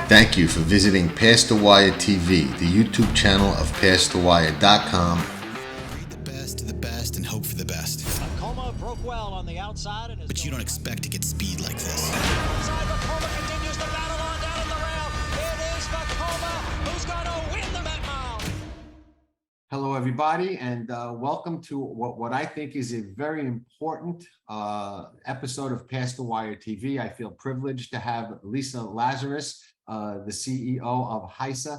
Thank you for visiting Past the Wire TV, the YouTube channel of PastTheWire.com. Read the best, and hope for the best. Vekoma broke well on the outside, and But you don't expect to get speed like this. inside. Vekoma continues to battle on down in the rail. It is Vekoma who's going to win the Met Mile. Hello, everybody, and welcome to what I think is a very important episode of Past the Wire TV. I feel privileged to have Lisa Lazarus, the CEO of HISA,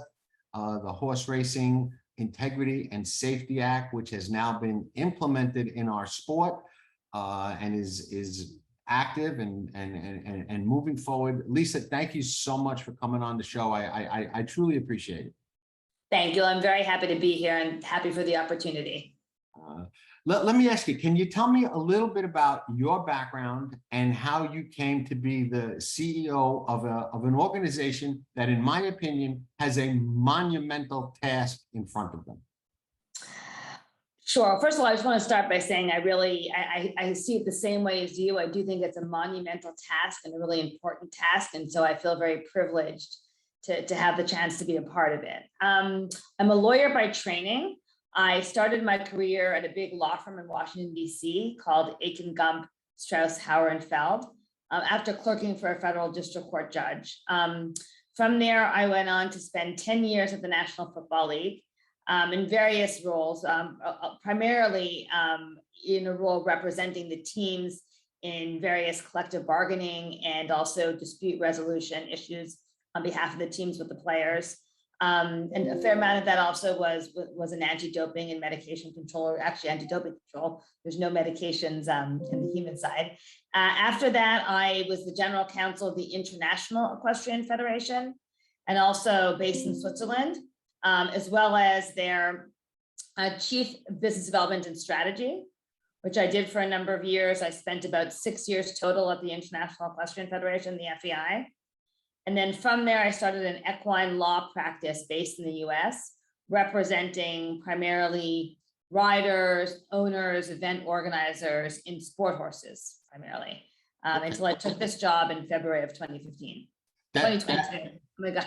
the Horseracing Integrity and Safety Act, which has now been implemented in our sport and is active and moving forward. Lisa, thank you so much for coming on the show. I truly appreciate it. Thank you. I'm very happy to be here and happy for the opportunity. Let me ask you, can you tell me a little bit about your background and how you came to be the CEO of an organization that, in my opinion, has a monumental task in front of them? Sure. First of all, I just want to start by saying I see it the same way as you. I do think it's a monumental task and a really important task. And so I feel very privileged to have the chance to be a part of it. I'm a lawyer by training. I started my career at a big law firm in Washington, D.C. called Aiken Gump, Strauss, Hauer, and Feld, after clerking for a federal district court judge. From there, I went on to spend 10 years at the National Football League in various roles, primarily in a role representing the teams in various collective bargaining and also dispute resolution issues on behalf of the teams with the players. And a fair amount of that also was an anti-doping and medication control, or actually anti-doping control. There's no medications in the human side. After that, I was the general counsel of the International Equestrian Federation, and also based in Switzerland, as well as their chief business development and strategy, which I did for a number of years. I spent about 6 years total at the International Equestrian Federation, the FEI. And then from there, I started an equine law practice based in the US, representing primarily riders, owners, event organizers in sport horses, primarily, until I took this job in February of 2015. 2022. Oh my God,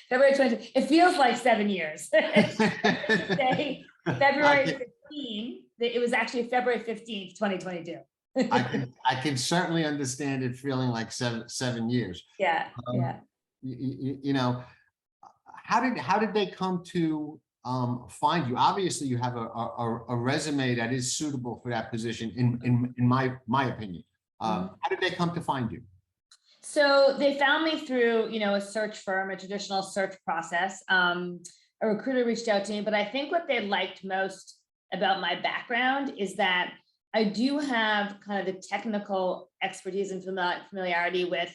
February 20. It feels like 7 years. Say February 15. It was actually February 15th, 2022. I can certainly understand it feeling like seven years. Yeah, yeah. You know, how did they come to find you? Obviously, you have a resume that is suitable for that position, in my opinion. How did they come to find you? So they found me through, a search firm, a traditional search process. A recruiter reached out to me, but I think what they liked most about my background is that I do have kind of the technical expertise and familiarity with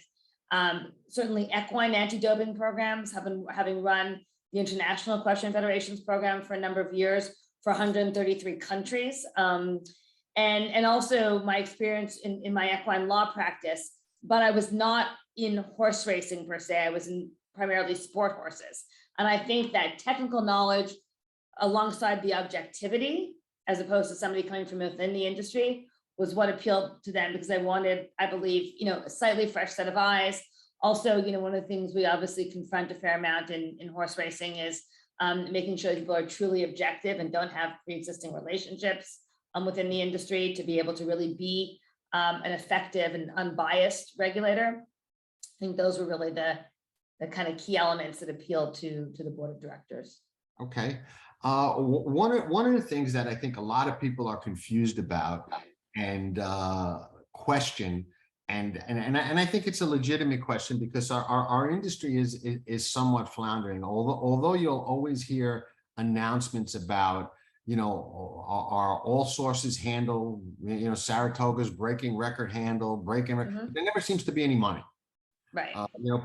certainly equine anti-doping programs, having run the International Equestrian Federation's program for a number of years for 133 countries. And also my experience in my equine law practice, but I was not in horse racing per se. I was in primarily sport horses. And I think that technical knowledge alongside the objectivity, as opposed to somebody coming from within the industry, was what appealed to them, because I wanted, I believe, a slightly fresh set of eyes. Also, one of the things we obviously confront a fair amount in horse racing is making sure that people are truly objective and don't have pre-existing relationships within the industry to be able to really be an effective and unbiased regulator. I think those were really the kind of key elements that appealed to the board of directors. Okay. One of the things that I think a lot of people are confused about and question, and I think it's a legitimate question, because our industry is somewhat floundering. Although you'll always hear announcements about, are all sources handle, Saratoga's breaking record handle, but there never seems to be any money. Right.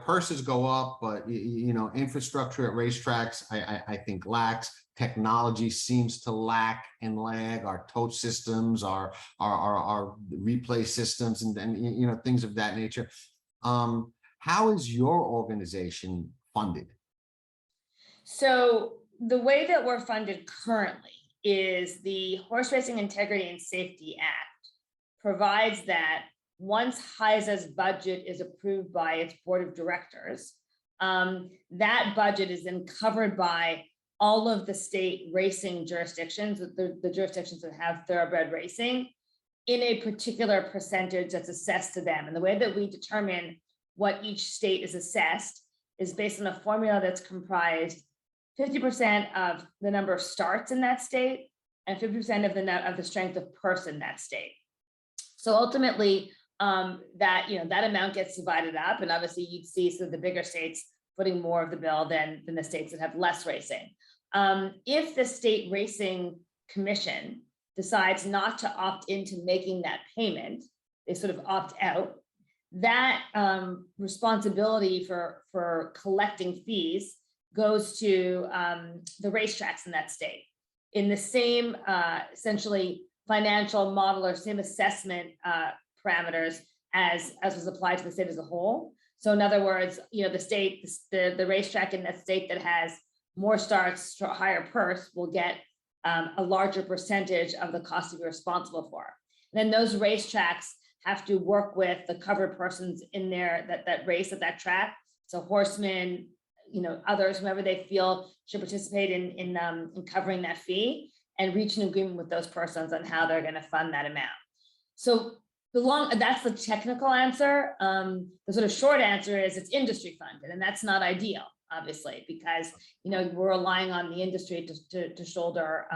Purses go up, but infrastructure at racetracks, I think lacks. Technology seems to lack and lag. Our tote systems, our replay systems, and things of that nature. How is your organization funded? So the way that we're funded currently is the Horseracing Integrity and Safety Act provides that once HISA's budget is approved by its board of directors, That budget is then covered by all of the state racing jurisdictions, the jurisdictions that have thoroughbred racing, in a particular percentage that's assessed to them. And the way that we determine what each state is assessed is based on a formula that's comprised 50% of the number of starts in that state and 50% of the strength of purse in that state. So ultimately, that amount gets divided up, and obviously you'd see some of the bigger states putting more of the bill than the states that have less racing. If the state racing commission decides not to opt into making that payment, they sort of opt out, that responsibility for collecting fees goes to the racetracks in that state in the same essentially financial model or same assessment parameters as was applied to the state as a whole. So in other words, the racetrack in that state that has more starts, higher purse, will get a larger percentage of the cost to be responsible for. And then those racetracks have to work with the covered persons in there that race at that track. So horsemen, others, whoever they feel should participate in covering that fee, and reach an agreement with those persons on how they're going to fund that amount. So that's the technical answer. The sort of short answer is it's industry funded, and that's not ideal, obviously, because we're relying on the industry to shoulder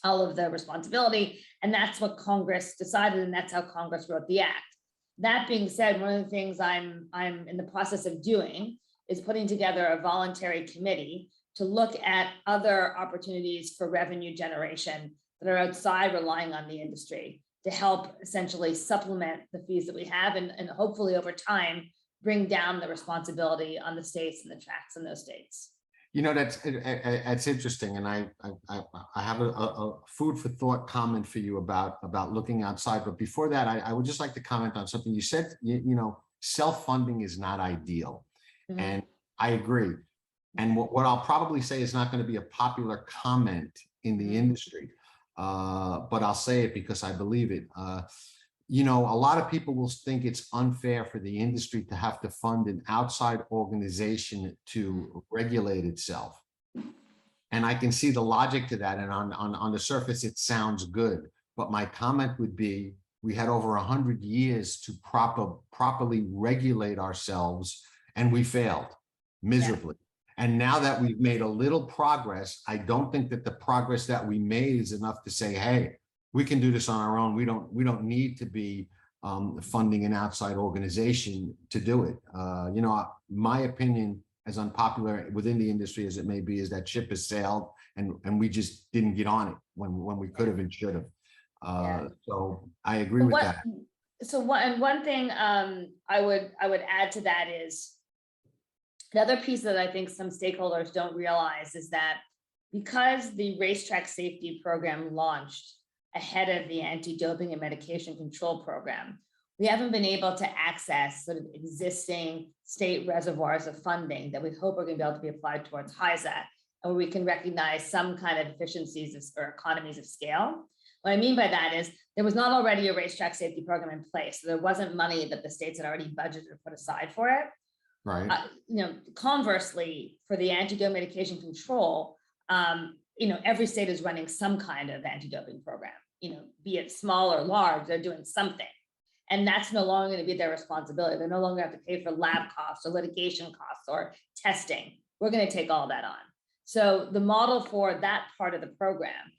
all of the responsibility, and that's what Congress decided, and that's how Congress wrote the act. That being said, one of the things I'm in the process of doing is putting together a voluntary committee to look at other opportunities for revenue generation that are outside relying on the industry to help essentially supplement the fees that we have, and hopefully over time bring down the responsibility on the states and the tracks in those states. That's interesting, and I have a food for thought comment for you about looking outside. But before that, I would just like to comment on something you said. Self-funding is not ideal, and I agree. And what I'll probably say is not going to be a popular comment in the industry, but I'll say it because I believe it. A lot of people will think it's unfair for the industry to have to fund an outside organization to regulate itself. And I can see the logic to that. And on the surface, it sounds good. But my comment would be, we had over 100 years to properly regulate ourselves, and we failed miserably. Yeah. And now that we've made a little progress, I don't think that the progress that we made is enough to say, hey, we can do this on our own. We don't need to be funding an outside organization to do it. My opinion, as unpopular within the industry as it may be, is that ship has sailed, and we just didn't get on it when we could have and should have. So I agree with that. So one thing I would add to that is, the other piece that I think some stakeholders don't realize is that because the racetrack safety program launched ahead of the anti-doping and medication control program, we haven't been able to access sort of existing state reservoirs of funding that we hope are going to be able to be applied towards HISA, and where we can recognize some kind of efficiencies or economies of scale. What I mean by that is there was not already a racetrack safety program in place. So there wasn't money that the states had already budgeted or put aside for it. Right. Conversely, for the anti-doping medication control, every state is running some kind of anti-doping program, be it small or large, they're doing something. And that's no longer going to be their responsibility. They no longer have to pay for lab costs or litigation costs or testing. We're going to take all that on. So the model for that part of the program,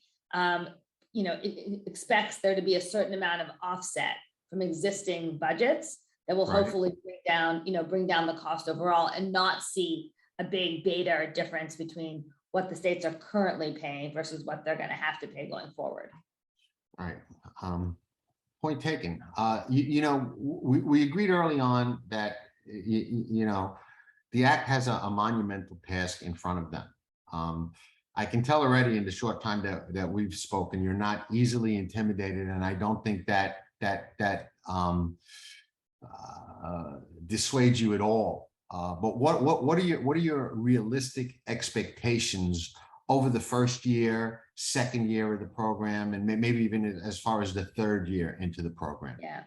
it expects there to be a certain amount of offset from existing budgets that will hopefully bring down the cost overall, and not see a big beta or difference between what the states are currently paying versus what they're going to have to pay going forward. All right. Point taken. We agreed early on that, the act has a monumental task in front of them. I can tell already in the short time that we've spoken, you're not easily intimidated, and I don't think that dissuades you at all. But what are your realistic expectations over the first year, second year of the program, and maybe even as far as the third year into the program? Yeah.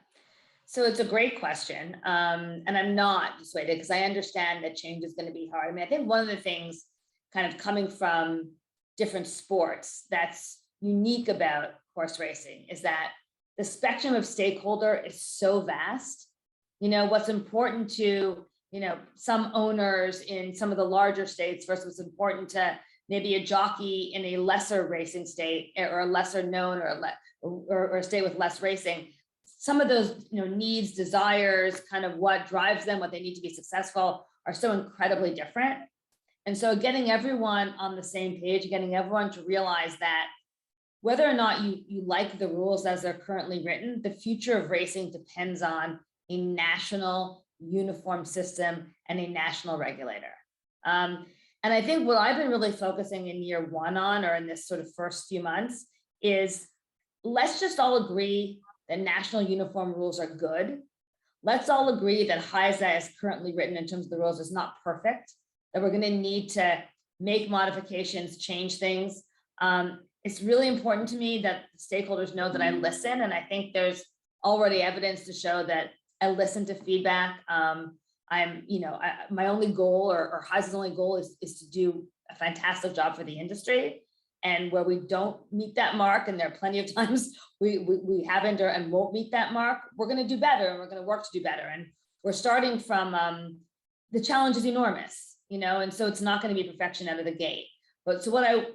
So it's a great question. And I'm not dissuaded because I understand that change is going to be hard. I mean, I think one of the things kind of coming from different sports that's unique about horse racing is that the spectrum of stakeholder is so vast. You know, what's important to, you know, some owners in some of the larger states versus what's important to maybe a jockey in a lesser racing state or a lesser known or a state with less racing. Some of those, you know, needs, desires, kind of what drives them, what they need to be successful are so incredibly different. And so getting everyone on the same page, getting everyone to realize that whether or not you like the rules as they're currently written, the future of racing depends on a national uniform system and a national regulator. And I think what I've been really focusing in year one on, or in this sort of first few months, is let's just all agree that national uniform rules are good. Let's all agree that HISA as currently written in terms of the rules is not perfect, that we're going to need to make modifications, change things. It's really important to me that stakeholders know that I listen, and I think there's already evidence to show that I listen to feedback. My only goal or HISA's only goal is to do a fantastic job for the industry. And where we don't meet that mark, and there are plenty of times we haven't and won't meet that mark, we're going to do better, and we're going to work to do better. And we're starting from the challenge is enormous, you know, and so it's not going to be perfection out of the gate. But so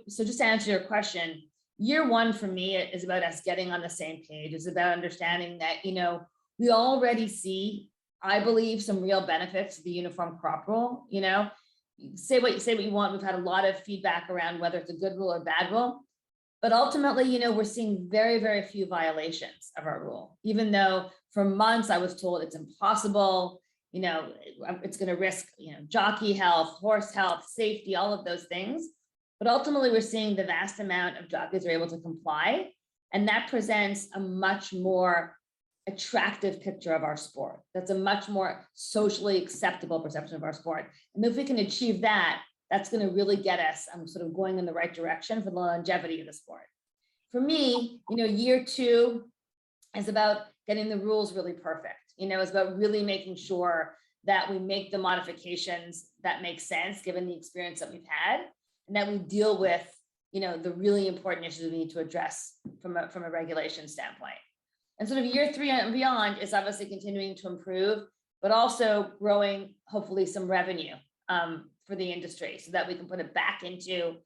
just to answer your question, year one for me is about us getting on the same page. It's about understanding that, you know, we already see, I believe, some real benefits of the uniform crop rule. You know, say what you want. We've had a lot of feedback around whether it's a good rule or bad rule, but ultimately, you know, we're seeing very, very few violations of our rule. Even though for months I was told it's impossible, you know, it's going to risk, you know, jockey health, horse health, safety, all of those things. But ultimately, we're seeing the vast amount of jockeys are able to comply, and that presents a much more attractive picture of our sport. That's a much more socially acceptable perception of our sport. And if we can achieve that, that's going to really get us sort of going in the right direction for the longevity of the sport. For me, you know, year two is about getting the rules really perfect. You know, it's about really making sure that we make the modifications that make sense given the experience that we've had, and that we deal with, you know, the really important issues we need to address from a regulation standpoint. And sort of year three and beyond is obviously continuing to improve, but also growing, hopefully, some revenue for the industry so that we can put it back into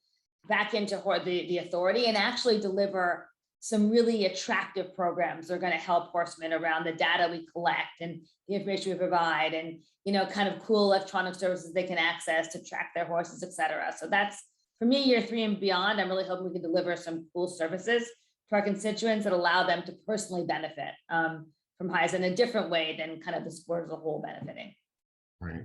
the authority and actually deliver some really attractive programs that are going to help horsemen around the data we collect and the information we provide, and, you know, kind of cool electronic services they can access to track their horses, et cetera. So that's, for me, year three and beyond. I'm really hoping we can deliver some cool services to our constituents that allow them to personally benefit from HISA in a different way than kind of the sport as a whole benefiting. Right.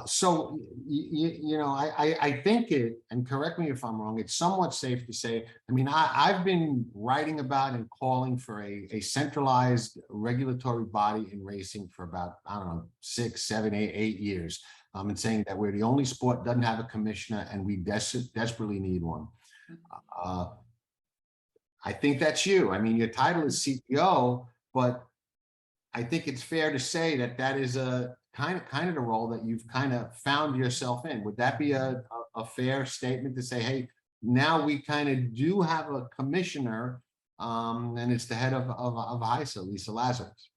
So, you know, I think it, and correct me if I'm wrong, it's somewhat safe to say, I mean, I've been writing about and calling for a centralized regulatory body in racing for about, I don't know, 6, 7, 8 years. And saying that we're the only sport that doesn't have a commissioner and we desperately need one. I think that's you. I mean, your title is CEO, but I think it's fair to say that that is a kind of the role that you've kind of found yourself in. Would that be a fair statement to say, hey, now we kind of do have a commissioner, and it's the head of HISA, Lisa Lazarus?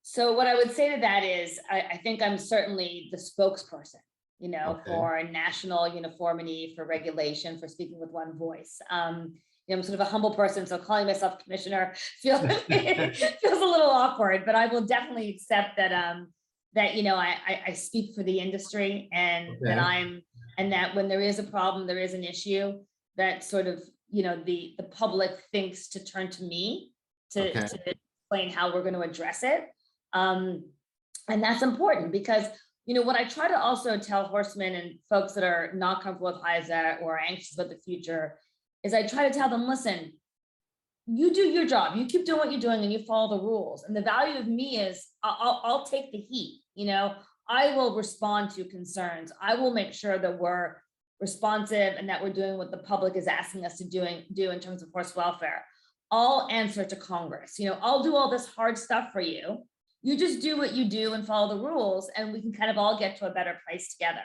So what I would say to that is, I think I'm certainly the spokesperson, you know, for national uniformity, for regulation, for speaking with one voice. You know, I'm sort of a humble person, so calling myself commissioner feels a little awkward, but I will definitely accept that you know, I speak for the industry, and that when there is a problem, there is an issue, that sort of, you know, the public thinks to turn to me to explain how we're going to address it. And that's important because, you know, what I try to also tell horsemen and folks that are not comfortable with HISA or anxious about the future is I try to tell them, listen, you do your job, you keep doing what you're doing, and you follow the rules. And the value of me is I'll take the heat. You know, I will respond to concerns. I will make sure that we're responsive and that we're doing what the public is asking us to do in terms of horse welfare. I'll answer to Congress. I'll do all this hard stuff for you. You just do what you do and follow the rules, and we can kind of all get to a better place together.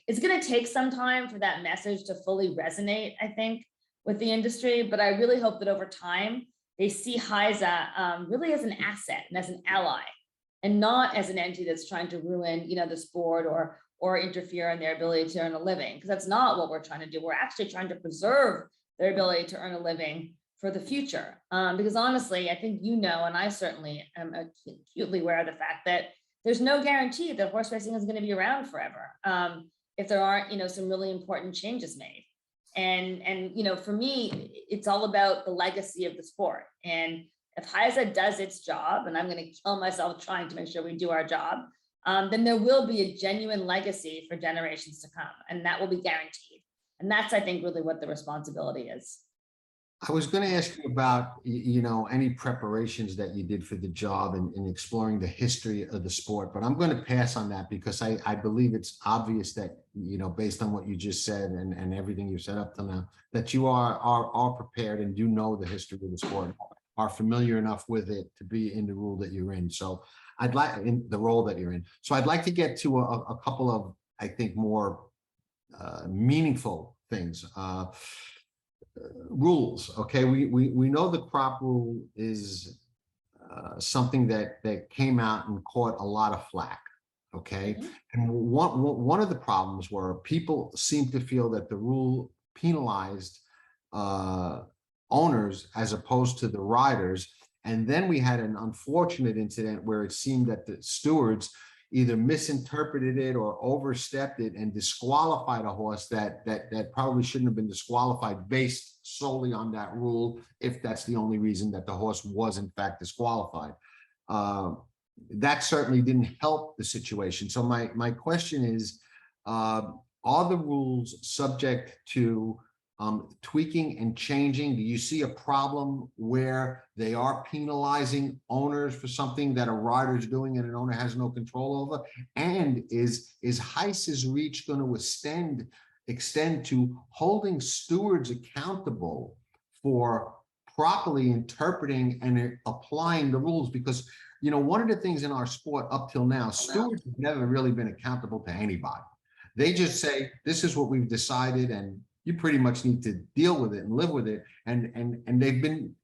It's going to take some time for that message to fully resonate, I think, with the industry, but I really hope that over time they see HISA really as an asset and as an ally, and not as an entity that's trying to ruin, the sport or interfere in their ability to earn a living, because that's not what we're trying to do. We're actually trying to preserve their ability to earn a living for the future. Because honestly, I think and I certainly am acutely aware of the fact that there's no guarantee that horse racing is going to be around forever if there aren't, some really important changes made. And for me, it's all about the legacy of the sport. And if HISA does its job, and I'm going to kill myself trying to make sure we do our job, then there will be a genuine legacy for generations to come, and that will be guaranteed. And that's, I think, really what the responsibility is. I was going to ask you about, any preparations that you did for the job in exploring the history of the sport, but I'm going to pass on that because I believe it's obvious that, based on what you just said and everything you've said up till now, that you are prepared and do know the history of the sport, are familiar enough with it to be in the role that you're in. So I'd like to get to a couple of, I think, more meaningful things. Rules. Okay, we know the crop rule is something that came out and caught a lot of flack. Okay, and one of the problems were people seem to feel that the rule penalized owners as opposed to the riders. And then we had an unfortunate incident where it seemed that the stewards either misinterpreted it or overstepped it and disqualified a horse that probably shouldn't have been disqualified based solely on that rule, if that's the only reason that the horse was in fact disqualified. That certainly didn't help the situation. So my question is, are the rules subject to tweaking and changing? Do you see a problem where they are penalizing owners for something that a rider is doing and an owner has no control over? And is HISA's reach going to extend to holding stewards accountable for properly interpreting and applying the rules? Because, one of the things in our sport up till now, stewards have never really been accountable to anybody. They just say, this is what we've decided, and you pretty much need to deal with it and live with it. And they've been,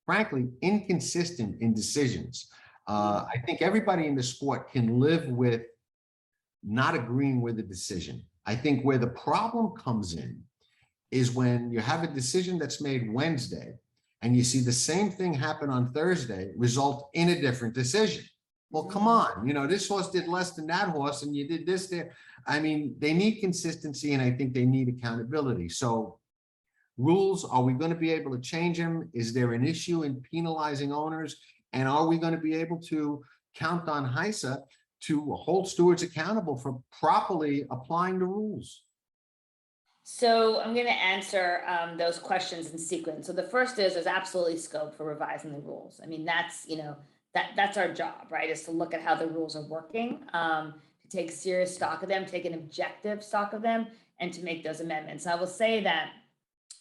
frankly, inconsistent in decisions. I think everybody in the sport can live with not agreeing with the decision. I think where the problem comes in is when you have a decision that's made Wednesday and you see the same thing happen on Thursday result in a different decision. Well, come on, this horse did less than that horse and you did this there. I mean, they need consistency, and I think they need accountability. So rules, are we going to be able to change them? Is there an issue in penalizing owners? And are we going to be able to count on HISA to hold stewards accountable for properly applying the rules? So I'm going to answer those questions in sequence. So the first is, there's absolutely scope for revising the rules. I mean, that's, that's our job, right? Is to look at how the rules are working, to take serious stock of them, take an objective stock of them, and to make those amendments. I will say that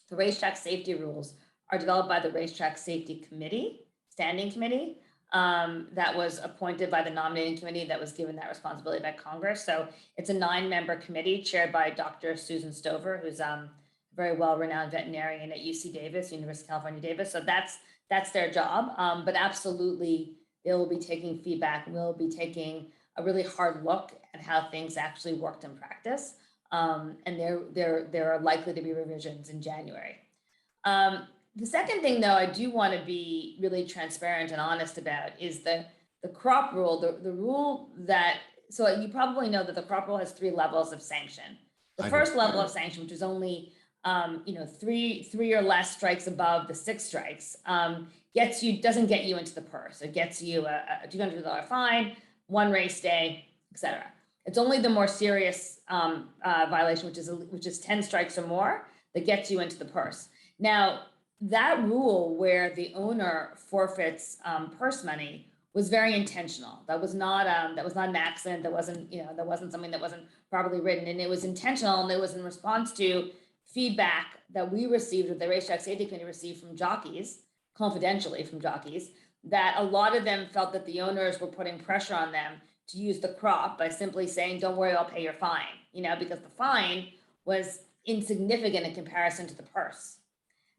the racetrack safety rules are developed by the Racetrack Safety Committee, Standing Committee, that was appointed by the nominating committee that was given that responsibility by Congress. So it's a 9-member committee chaired by Dr. Susan Stover, who's a very well-renowned veterinarian at UC Davis, University of California, Davis. So that's their job. But absolutely, they will be taking feedback, and we'll be taking a really hard look at how things actually worked in practice. And there are likely to be revisions in January. The second thing, though, I do want to be really transparent and honest about is the crop rule, the rule that, so you probably know that the crop rule has 3 levels of sanction. The first level of sanction, which is only, 3 or less strikes above the 6 strikes, doesn't get you into the purse. It gets you a $200 fine, 1 race day, etc. It's only the more serious violation, which is 10 strikes or more, that gets you into the purse. Now, that rule where the owner forfeits purse money was very intentional. That was not an accident. That wasn't something that wasn't properly written, and it was intentional, and it was in response to feedback that we received, or the Racetrack Safety Committee received from jockeys, confidentially from jockeys, that a lot of them felt that the owners were putting pressure on them to use the crop by simply saying, don't worry, I'll pay your fine, because the fine was insignificant in comparison to the purse.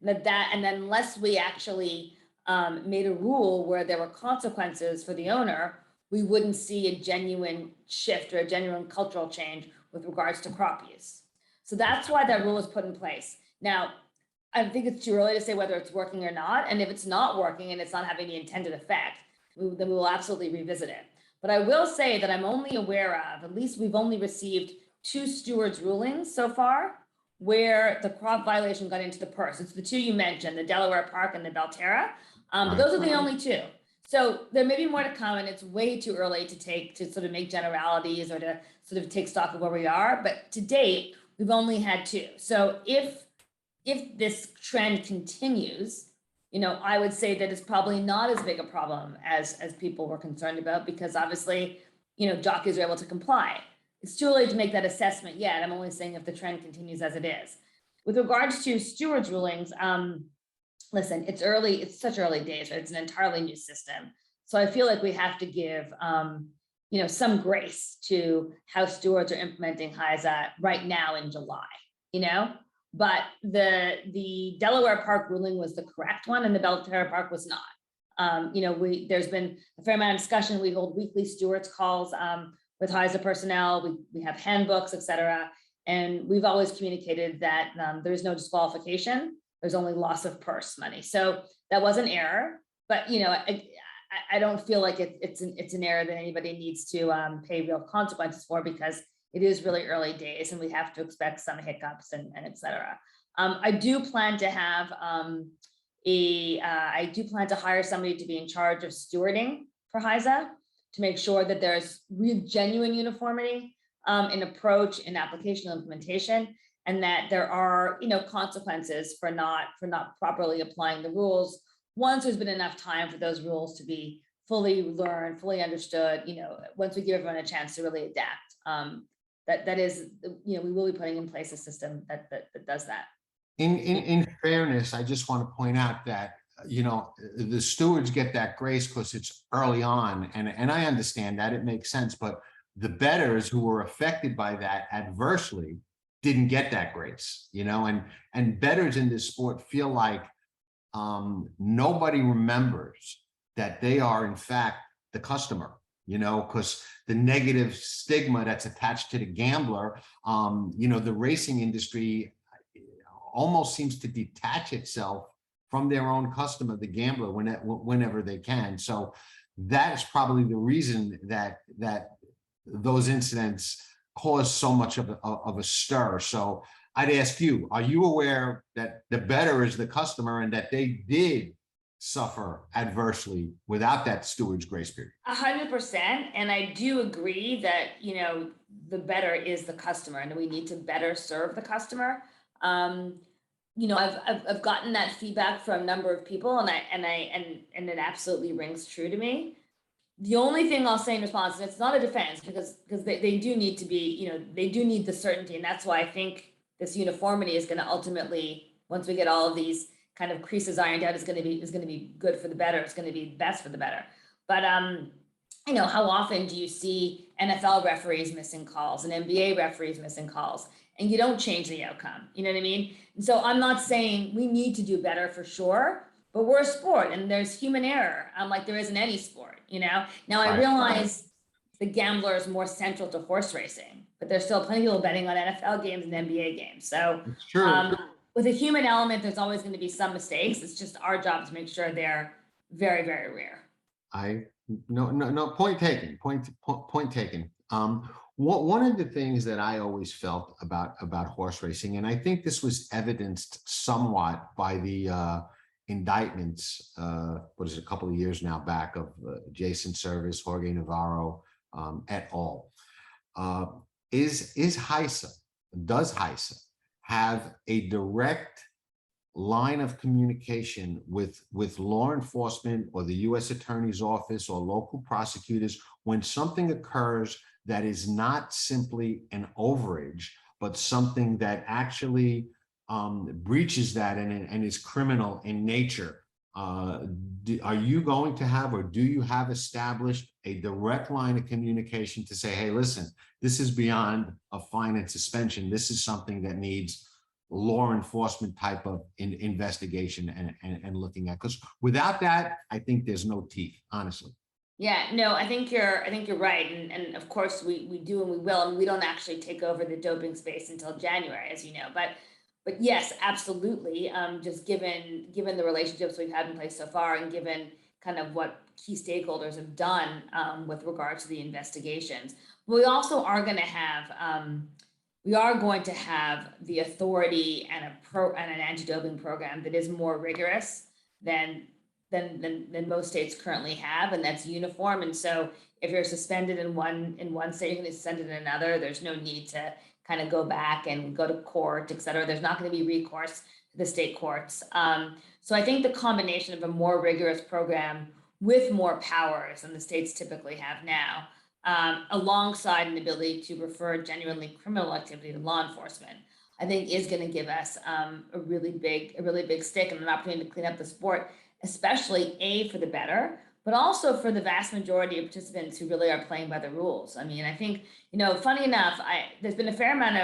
And then unless we actually made a rule where there were consequences for the owner, we wouldn't see a genuine shift or a genuine cultural change with regards to crop use. So that's why that rule is put in place. Now, I think it's too early to say whether it's working or not. And if it's not working and it's not having the intended effect, then we will absolutely revisit it. But I will say that I'm only aware of, at least we've only received 2 stewards rulings so far, where the crop violation got into the purse. It's the 2 you mentioned, the Delaware Park and the Belterra. But those are the only 2. So there may be more to come, and it's way too early to sort of make generalities or to sort of take stock of where we are. But to date, we've only had 2. So if this trend continues, I would say that it's probably not as big a problem as people were concerned about, because obviously, jockeys are able to comply. It's too early to make that assessment yet. I'm only saying if the trend continues as it is. With regards to stewards rulings, listen, it's early. It's such early days, right? It's an entirely new system. So I feel like we have to give, some grace to how stewards are implementing HISA right now in July, but the Delaware Park ruling was the correct one and the Belterra Park was not. There's been a fair amount of discussion. We hold weekly stewards calls with HISA personnel. We have handbooks, et cetera. And we've always communicated that there is no disqualification. There's only loss of purse money. So that was an error, but I don't feel like it's an error that anybody needs to pay real consequences for, because it is really early days and we have to expect some hiccups and et cetera. I do plan to have I do plan to hire somebody to be in charge of stewarding for HISA to make sure that there's real genuine uniformity in approach, in application and implementation, and that there are consequences for not properly applying the rules once there's been enough time for those rules to be fully learned, fully understood, once we give everyone a chance to really adapt. That is, we will be putting in place a system that does that. In fairness, I just want to point out that, the stewards get that grace because it's early on, and I understand that, it makes sense, but the bettors who were affected by that adversely didn't get that grace, and bettors in this sport feel like nobody remembers that they are in fact the customer, because the negative stigma that's attached to the gambler, the racing industry almost seems to detach itself from their own customer, the gambler, whenever they can. So that's probably the reason that those incidents cause so much of a stir. So I'd ask you, are you aware that the bettor is the customer and that they did suffer adversely without that steward's grace period? 100%. And I do agree that, the bettor is the customer and we need to better serve the customer. I've gotten that feedback from a number of people and it absolutely rings true to me. The only thing I'll say in response, and it's not a defense, because they do need to be, they do need the certainty. And that's why I think this uniformity is going to ultimately, once we get all of these kind of creases ironed out, is going to be good for the bettor. It's going to be best for the bettor. But how often do you see NFL referees missing calls and NBA referees missing calls, and you don't change the outcome? You know what I mean? And so I'm not saying we need to do better for sure, but we're a sport and there's human error, like there is in any sport. Now I realize the gambler is more central to horse racing, but there's still plenty of people betting on NFL games and NBA games. So with a human element, there's always going to be some mistakes. It's just our job to make sure they're very, very rare. No, point taken. One of the things that I always felt about horse racing, and I think this was evidenced somewhat by the indictments, a couple of years now back, of Jason Service, Jorge Navarro, et al. Does HISA have a direct line of communication with law enforcement or the U.S. Attorney's Office or local prosecutors when something occurs that is not simply an overage, but something that actually breaches that and is criminal in nature, are you going to have, or do you have established a direct line of communication to say, hey, listen, this is beyond a fine and suspension. This is something that needs law enforcement type of investigation and looking at, because without that, I think there's no teeth, honestly. Yeah, no, I think you're right. And of course we do, and we will, and we don't actually take over the doping space until January, as you know, but yes, absolutely. Just given the relationships we've had in place so far, and given kind of what key stakeholders have done with regard to the investigations, we also are going to have the authority and an anti-doping program that is more rigorous than most states currently have, and that's uniform. And so if you're suspended in one state, you're going to be suspended in another. There's no need to kind of go back and go to court, et cetera. There's not going to be recourse to the state courts. So I think the combination of a more rigorous program with more powers than the states typically have now, alongside an ability to refer genuinely criminal activity to law enforcement, I think is going to give us a really big stick and an opportunity to clean up the sport, especially for the better, but also for the vast majority of participants who really are playing by the rules. I mean, I think, funny enough, there's been a fair amount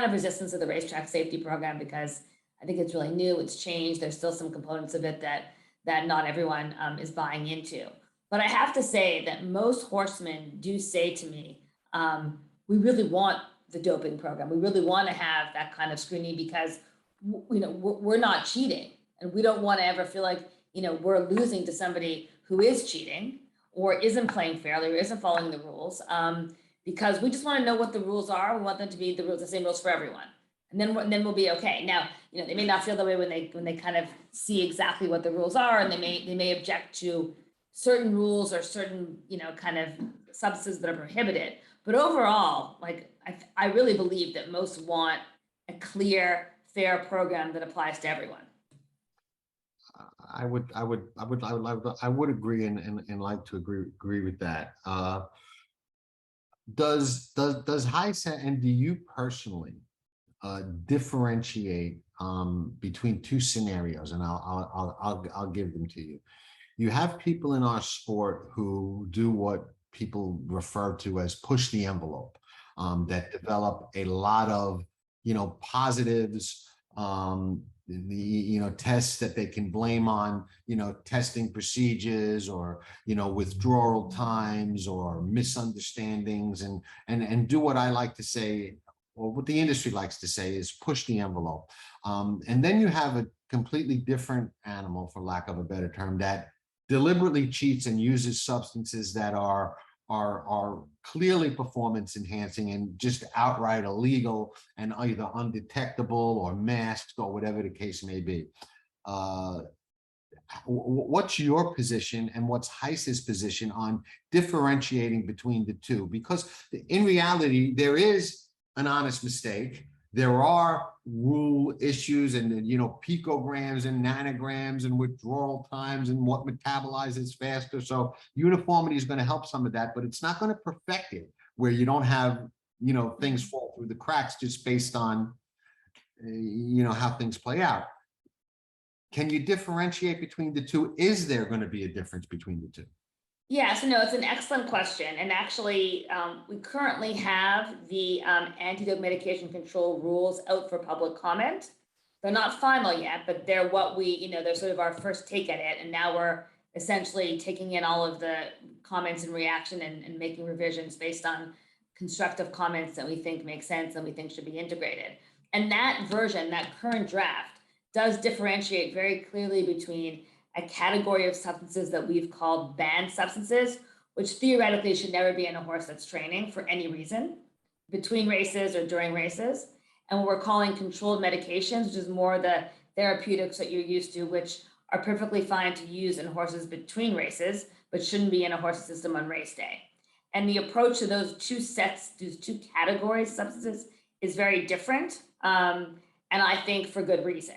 of resistance to the racetrack safety program, because I think it's really new, it's changed. There's still some components of it that not everyone is buying into. But I have to say that most horsemen do say to me, we really want the doping program. We really want to have that kind of scrutiny, because we're not cheating, and we don't want to ever feel like we're losing to somebody who is cheating or isn't playing fairly or isn't following the rules, because we just want to know what the rules are. We want them to be the same rules for everyone, and then we'll be okay. Now, they may not feel that way when they kind of see exactly what the rules are, and they may object to certain rules or certain kind of substances that are prohibited. But overall, I really believe that most want a clear, fair program that applies to everyone. I would agree and like to agree with that. Does HISA, and do you personally differentiate between two scenarios? And I'll give them to you. You have people in our sport who do what people refer to as push the envelope, that develop a lot of positives, tests that they can blame on testing procedures, or withdrawal times, or misunderstandings, and do what I like to say, or what the industry likes to say, is push the envelope. And then you have a completely different animal, for lack of a better term, that deliberately cheats and uses substances that are clearly performance enhancing and just outright illegal and either undetectable or masked, or whatever the case may be. What's your position, and what's HISA's position on differentiating between the two? Because in reality, there is an honest mistake. There are rule issues, and picograms and nanograms and withdrawal times and what metabolizes faster. So uniformity is going to help some of that, but it's not going to perfect it, where you don't have things fall through the cracks just based on how things play out. Can you differentiate between the two? Is there going to be a difference between the two? Yeah, so no, it's an excellent question. And actually, we currently have the antidote medication control rules out for public comment. They're not final yet, but they're they're sort of our first take at it. And now we're essentially taking in all of the comments and reaction and making revisions based on constructive comments that we think make sense and we think should be integrated. And that version, that current draft, does differentiate very clearly between a category of substances that we've called banned substances, which theoretically should never be in a horse that's training for any reason, between races or during races, and what we're calling controlled medications, which is more the therapeutics that you're used to, which are perfectly fine to use in horses between races, but shouldn't be in a horse system on race day. And the approach to those two categories of substances is very different, and I think for good reason.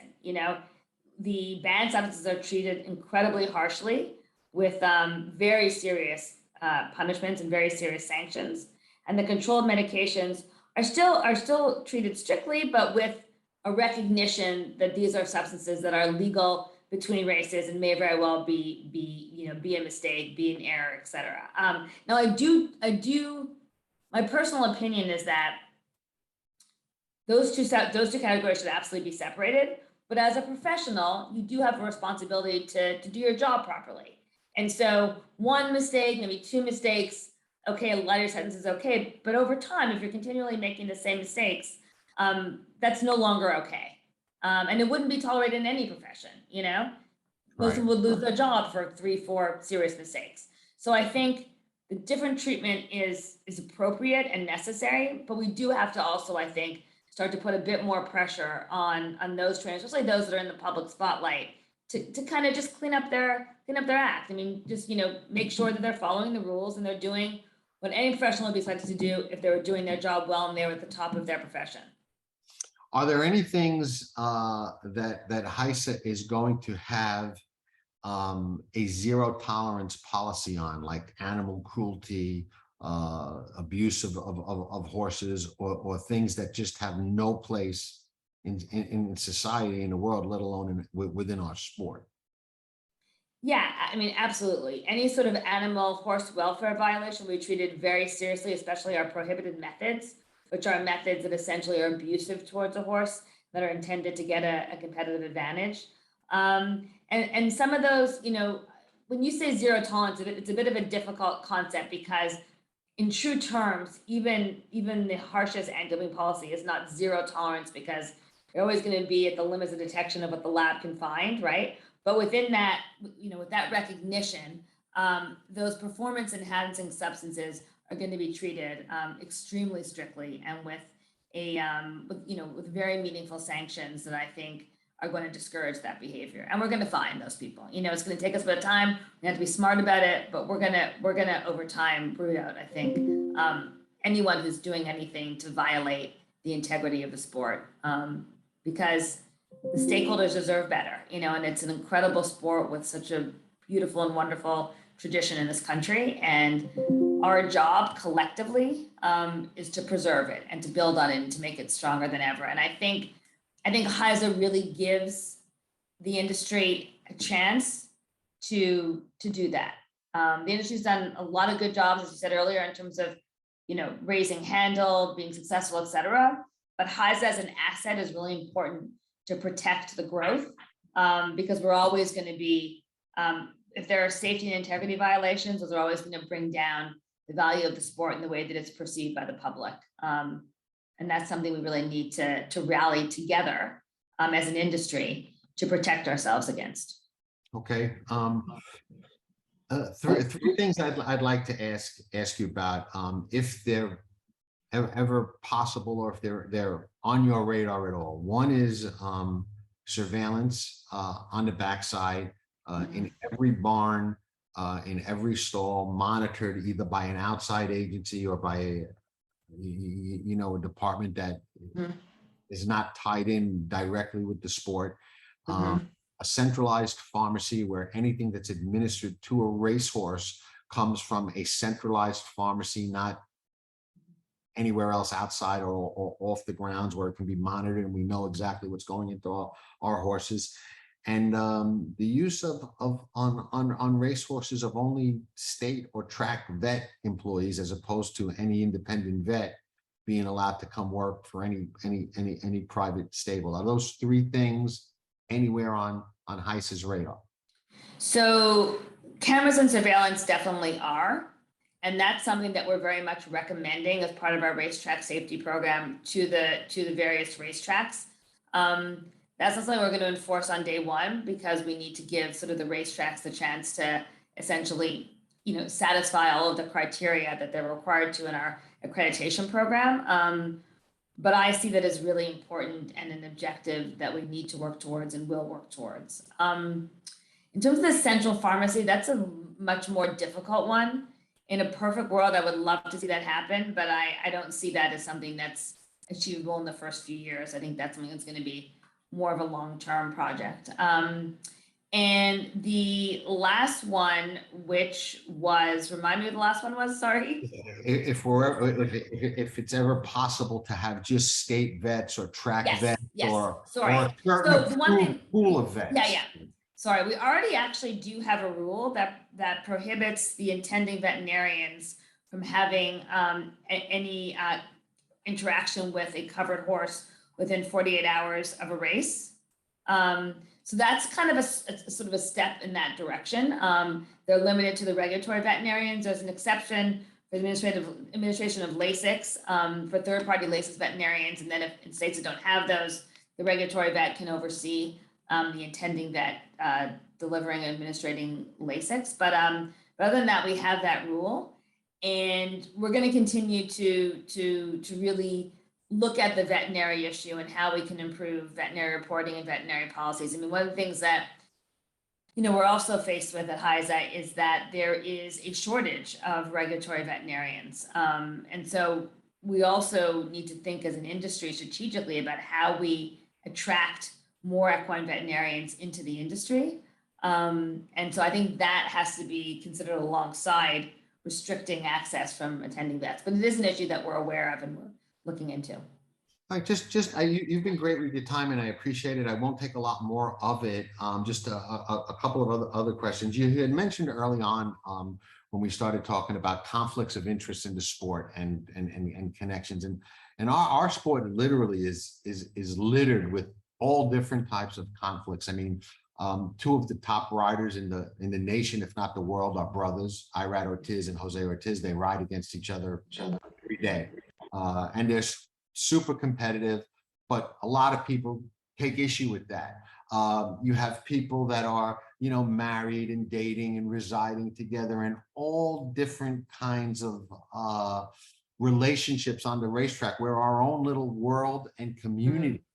The banned substances are treated incredibly harshly with very serious punishments and very serious sanctions. And the controlled medications are still treated strictly, but with a recognition that these are substances that are legal between races and may very well be a mistake, be an error, et cetera. Now I do, my personal opinion is that those two categories should absolutely be separated. But as a professional, you do have a responsibility to do your job properly. And so one mistake, maybe two mistakes, okay, a lighter sentence is okay. But over time, if you're continually making the same mistakes, that's no longer okay. And it wouldn't be tolerated in any profession, you know? Most people would lose their job for 3-4 serious mistakes. So I think the different treatment is appropriate and necessary, but we do have to also, I think, start to put a bit more pressure on those trainers, especially those that are in the public spotlight, to kind of just clean up their act. I mean, just, you know, make sure that they're following the rules and they're doing what any professional would be expected to do if they were doing their job well and they were at the top of their profession. Are there any things that HISA is going to have a zero tolerance policy on, like animal cruelty, abuse of horses, or things that just have no place in society, in the world, let alone within our sport? Yeah, I mean, absolutely. Any sort of animal horse welfare violation will be treated very seriously, especially our prohibited methods, which are methods that essentially are abusive towards a horse, that are intended to get a competitive advantage. And some of those, you know, when you say zero tolerance, it's a bit of a difficult concept, because in true terms, even the harshest anti-doping policy is not zero tolerance, because you're always going to be at the limits of detection of what the lab can find, right? But within that, you know, with that recognition, those performance enhancing substances are going to be treated extremely strictly, and with with very meaningful sanctions that I think are going to discourage that behavior. And we're going to find those people. You know, it's going to take us a bit of time. We have to be smart about it, but we're gonna over time root out, I think, anyone who's doing anything to violate the integrity of the sport, because the stakeholders deserve better, you know, and it's an incredible sport with such a beautiful and wonderful tradition in this country. And our job collectively is to preserve it and to build on it and to make it stronger than ever. And I think HISA really gives the industry a chance to do that. The industry's done a lot of good jobs, as you said earlier, in terms of, you know, raising handle, being successful, et cetera. But HISA as an asset is really important to protect the growth, because we're always going to be, if there are safety and integrity violations, those are always going to bring down the value of the sport and the way that it's perceived by the public. And that's something we really need to rally together as an industry to protect ourselves against. Okay. Three things I'd like to ask you about, if they're ever possible, or if they're on your radar at all. One is surveillance on the backside, in every barn, in every stall, monitored either by an outside agency or by a department that is not tied in directly with the sport. A centralized pharmacy where anything that's administered to a racehorse comes from a centralized pharmacy, not anywhere else outside or off the grounds, where it can be monitored and we know exactly what's going into our horses. And the use on racehorses of only state or track vet employees, as opposed to any independent vet being allowed to come work for any private stable. Are those three things anywhere on HISA's radar? So cameras and surveillance definitely are. And that's something that we're very much recommending as part of our racetrack safety program to the various racetracks. That's not something we're going to enforce on day one, because we need to give sort of the racetracks the chance to essentially, you know, satisfy all of the criteria that they're required to in our accreditation program. But I see that as really important and an objective that we need to work towards and will work towards. In terms of the central pharmacy, that's a much more difficult one. In a perfect world, I would love to see that happen, but I don't see that as something that's achievable in the first few years. I think that's something that's going to be more of a long-term project. And the last one, which was, remind me what the last one was, sorry. If it's ever possible to have just state vets or track Yes, vets yes, or sorry. a certain So the one approved thing, pool of vets. yeah. Sorry, we already actually do have a rule that prohibits the attending veterinarians from having any interaction with a covered horse within 48 hours of a race. So that's kind of a sort of a step in that direction. They're limited to the regulatory veterinarians. There's an exception for the administration of LASIX for third-party LASIX veterinarians, and then if in states that don't have those, the regulatory vet can oversee the intending vet delivering and administrating LASIX. But other than that, we have that rule, and we're going to continue to really look at the veterinary issue and how we can improve veterinary reporting and veterinary policies. I mean, one of the things that we're also faced with at HISA is that there is a shortage of regulatory veterinarians, and so we also need to think as an industry strategically about how we attract more equine veterinarians into the industry. And so I think that has to be considered alongside restricting access from attending vets. But it is an issue that we're aware of and we're looking into. All right, you've been great with your time, and I appreciate it. I won't take a lot more of it. Just a couple of other questions. You had mentioned early on when we started talking about conflicts of interest in the sport and connections, and our sport literally is littered with all different types of conflicts. I mean, two of the top riders in the nation, if not the world, are brothers, Irad Ortiz and Jose Ortiz. They ride against each other every day, and there's super competitive, but a lot of people take issue with that. You have people that are, married and dating and residing together, and all different kinds of relationships on the racetrack. We're our own little world and community.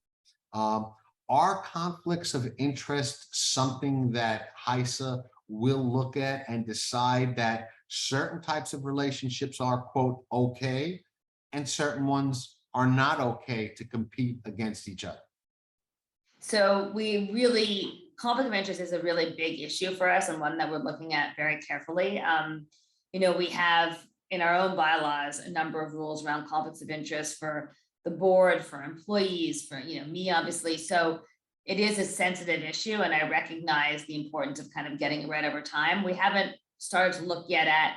Are conflicts of interest something that HISA will look at and decide that certain types of relationships are, quote, okay, and certain ones are not okay to compete against each other? So conflict of interest is a really big issue for us, and one that we're looking at very carefully. We have in our own bylaws a number of rules around conflicts of interest for the board, for employees, for me, obviously. So it is a sensitive issue, and I recognize the importance of kind of getting it right over time. We haven't started to look yet at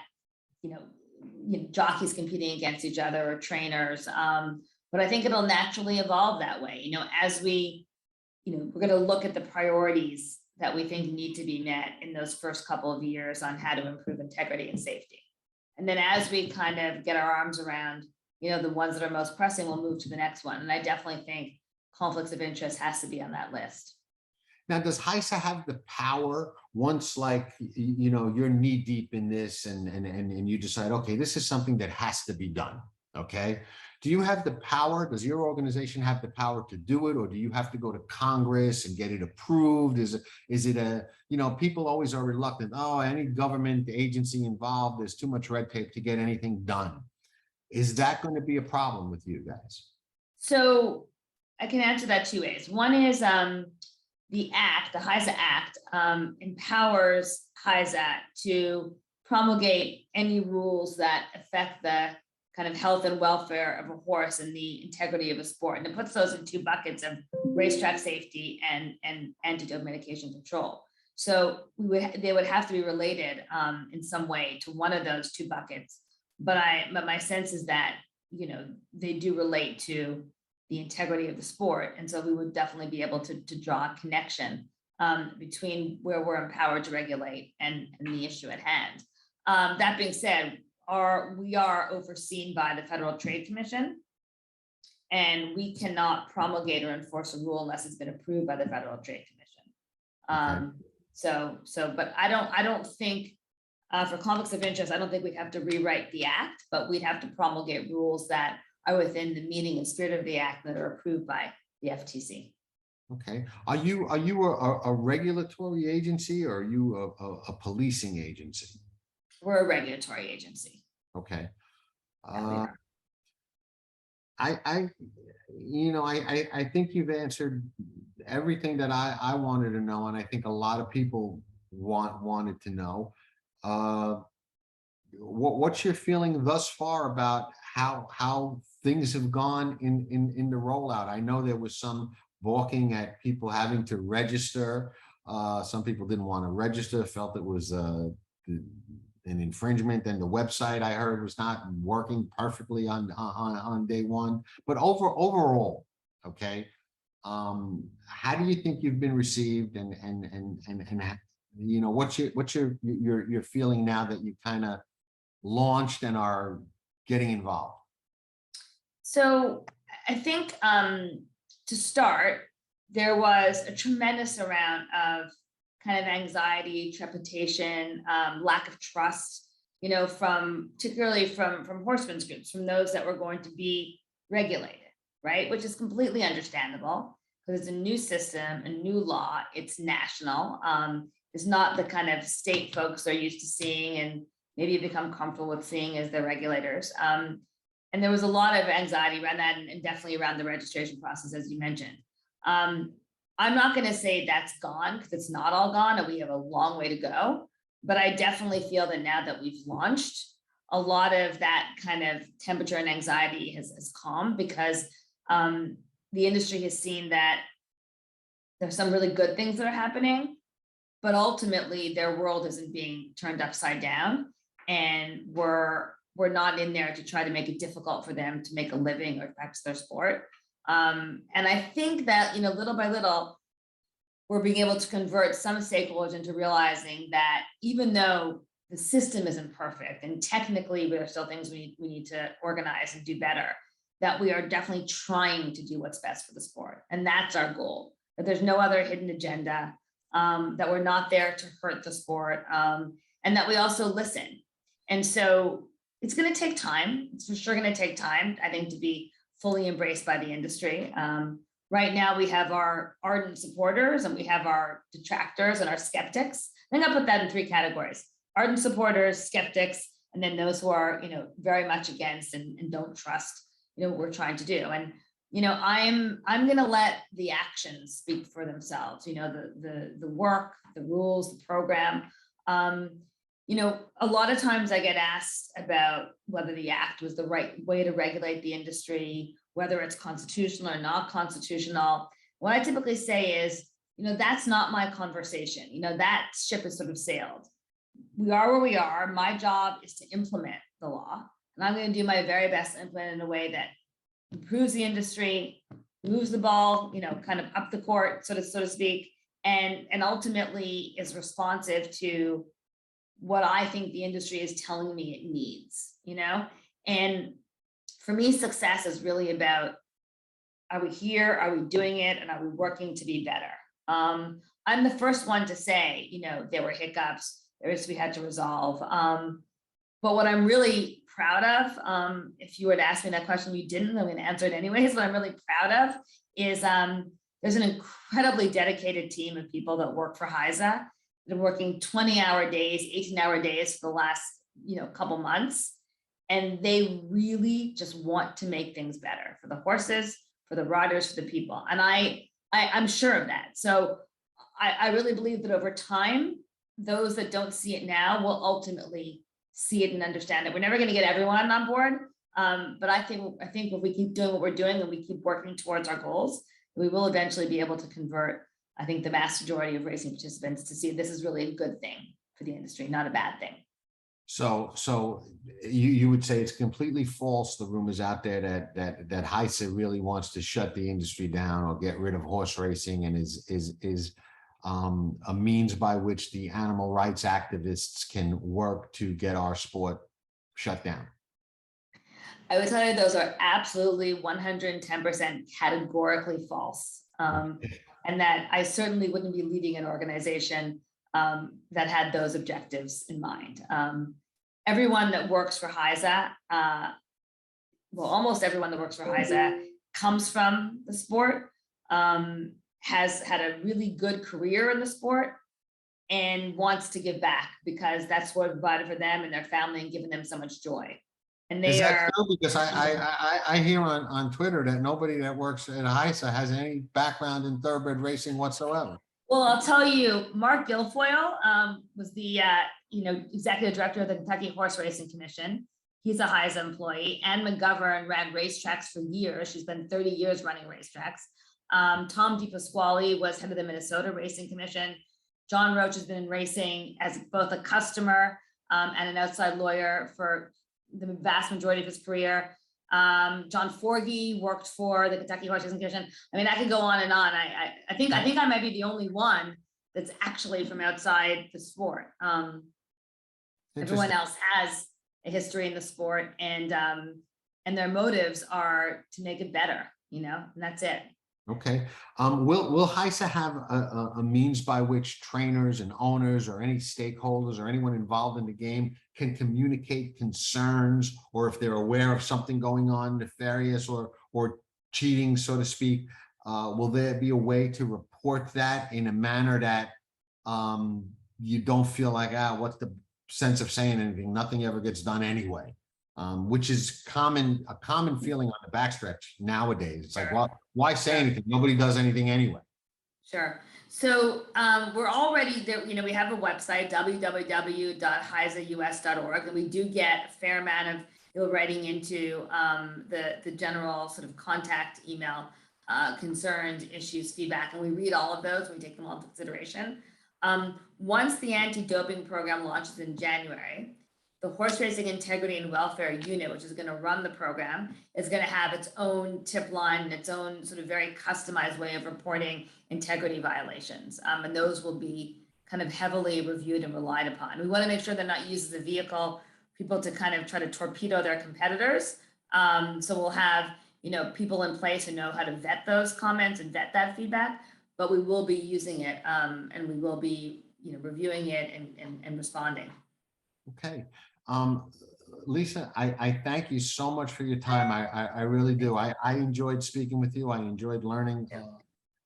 jockeys competing against each other or trainers. But I think it'll naturally evolve that way. As we're going to look at the priorities that we think need to be met in those first couple of years on how to improve integrity and safety. And then as we kind of get our arms around, the ones that are most pressing, we'll move to the next one. And I definitely think conflicts of interest has to be on that list. Now, does HISA have the power once, you're knee deep in this and you decide, okay, this is something that has to be done, okay? Do you have the power? Does your organization have the power to do it, or do you have to go to Congress and get it approved? Is it people always are reluctant. Oh, any government agency involved, there's too much red tape to get anything done. Is that going to be a problem with you guys? So I can answer that two ways. One is the HISA Act empowers HISA to promulgate any rules that affect the kind of health and welfare of a horse and the integrity of a sport. And it puts those in two buckets of racetrack safety and anti-doping medication control. So they would have to be related in some way to one of those two buckets. But my sense is that, they do relate to the integrity of the sport. And so we would definitely be able to draw a connection between where we're empowered to regulate and the issue at hand. That being said, we are overseen by the Federal Trade Commission, and we cannot promulgate or enforce a rule unless it's been approved by the Federal Trade Commission. But I don't think for conflicts of interest, I don't think we'd have to rewrite the act, but we'd have to promulgate rules that are within the meaning and spirit of the act that are approved by the FTC. Okay. Are you a regulatory agency, or are you a policing agency? We're a regulatory agency. Okay. Yeah, I think you've answered everything that I wanted to know, and I think a lot of people wanted to know. What's your feeling thus far about how things have gone in the rollout? I know there was some balking at people having to register. Some people didn't want to register, felt it was an infringement, and the website I heard was not working perfectly on day one. But overall, okay, how do you think you've been received, and you know, what's your feeling now that you kind of launched and are getting involved? So I think to start, there was a tremendous amount of kind of anxiety, trepidation, lack of trust, you know, particularly from horsemen's groups, from those that were going to be regulated, right? Which is completely understandable because it's a new system, a new law, it's national. It's not the kind of state folks they're used to seeing and maybe become comfortable with seeing as their regulators. And there was a lot of anxiety around that, and definitely around the registration process, as you mentioned. I'm not going to say that's gone, because it's not all gone and we have a long way to go. But I definitely feel that now that we've launched, a lot of that kind of temperature and anxiety has calmed, because the industry has seen that there's some really good things that are happening, but ultimately their world isn't being turned upside down, and we're not in there to try to make it difficult for them to make a living or practice their sport. And I think that, you know, little by little, we're being able to convert some stakeholders into realizing that even though the system isn't perfect, and technically there are still things we need to organize and do better, that we are definitely trying to do what's best for the sport. And that's our goal, that there's no other hidden agenda, that we're not there to hurt the sport, and that we also listen. And so it's going to take time. It's for sure going to take time, I think, to be fully embraced by the industry. Right now, we have our ardent supporters and we have our detractors and our skeptics. I think I'll put that in 3 categories: ardent supporters, skeptics, and then those who are, you know, very much against and don't trust, you know, what we're trying to do. And, you know, I'm going to let the actions speak for themselves. You know, the work, the rules, the program. You know, a lot of times I get asked about whether the act was the right way to regulate the industry, whether it's constitutional or not constitutional. What I typically say is, you know, that's not my conversation. You know, that ship has sort of sailed. We are where we are. My job is to implement the law, and I'm going to do my very best to implement it in a way that improves the industry, moves the ball, you know, kind of up the court, so to speak, and ultimately is responsive to what I think the industry is telling me it needs, you know? And for me, success is really about, are we here? Are we doing it? And are we working to be better? I'm the first one to say, you know, there were hiccups, we had to resolve. But what I'm really proud of, if you were to ask me that question, you didn't, I'm going to answer it anyways. What I'm really proud of is there's an incredibly dedicated team of people that work for HISA. They're working 20-hour days, 18-hour days for the last, you know, couple months. And they really just want to make things better for the horses, for the riders, for the people. And I'm sure of that. So I really believe that over time, those that don't see it now will ultimately see it and understand it. We're never going to get everyone on board. But I think if we keep doing what we're doing and we keep working towards our goals, we will eventually be able to convert, I think, the vast majority of racing participants to see this is really a good thing for the industry, not a bad thing. So you would say it's completely false, the rumors out there that HISA really wants to shut the industry down or get rid of horse racing, and is a means by which the animal rights activists can work to get our sport shut down? I would tell you those are absolutely 110% categorically false. And that I certainly wouldn't be leading an organization that had those objectives in mind. Everyone that works for HISA, well, almost everyone that works for HISA comes from the sport, has had a really good career in the sport, and wants to give back because that's what provided for them and their family and given them so much joy. And Is they that are, true? Because I hear on Twitter that nobody that works at HISA has any background in thoroughbred racing whatsoever. well, I'll tell you, Mark Guilfoyle was the executive director of the Kentucky Horse Racing Commission. He's a HISA employee. Ann McGovern ran racetracks for years. She's been 30 years running racetracks. Tom DePasquale was head of the Minnesota Racing Commission. John Roach has been in racing as both a customer and an outside lawyer for the vast majority of his career. John Forgey worked for the Kentucky Horse Racing Commission. I mean, I could go on and on. I think I might be the only one that's actually from outside the sport. Everyone else has a history in the sport, and their motives are to make it better, and that's it. Okay. Will HISA have a means by which trainers and owners or any stakeholders or anyone involved in the game can communicate concerns, or if they're aware of something going on nefarious or cheating, so to speak? Will there be a way to report that in a manner that you don't feel like, what's the sense of saying anything? Nothing ever gets done anyway. Which is a common feeling on the backstretch nowadays. It's like, well, why say anything? Nobody does anything anyway. Sure. So we're already there. We have a website, www.HIISAUS.org, and we do get a fair amount of people writing into the general sort of contact email, concerns, issues, feedback, and we read all of those. We take them all into consideration. Once the anti-doping program launches in January, the Horse Racing Integrity and Welfare Unit, which is going to run the program, is going to have its own tip line and its own sort of very customized way of reporting integrity violations. And those will be kind of heavily reviewed and relied upon. We want to make sure they're not used as a vehicle, people to kind of try to torpedo their competitors. So we'll have, people in place who know how to vet those comments and vet that feedback, but we will be using it and we will be, reviewing it and responding. Okay. Lisa, I thank you so much for your time. I really do. I enjoyed speaking with you. I enjoyed learning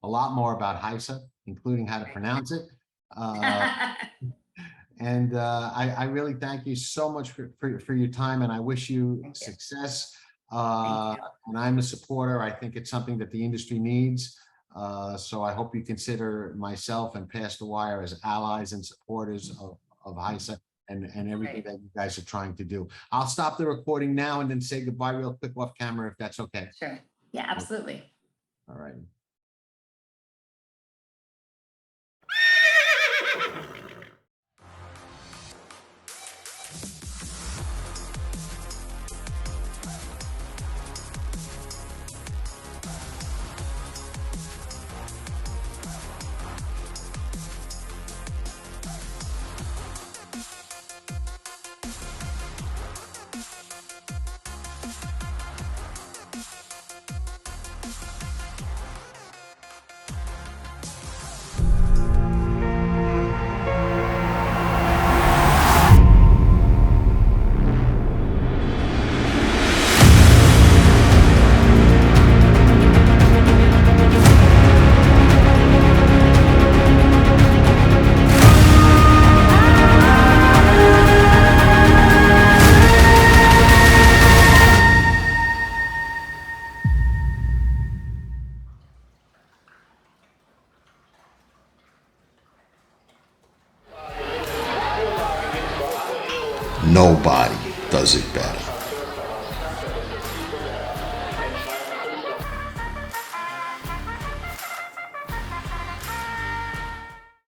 a lot more about HISA, including how to pronounce it. And I really thank you so much for your time, and I wish you success. And I'm a supporter. I think it's something that the industry needs. So I hope you consider myself and Pass the Wire as allies and supporters of HISA. And everything that you guys are trying to do. I'll stop the recording now and then say goodbye real quick off camera, if that's okay. Sure. Yeah, absolutely. All right. Nobody does it better.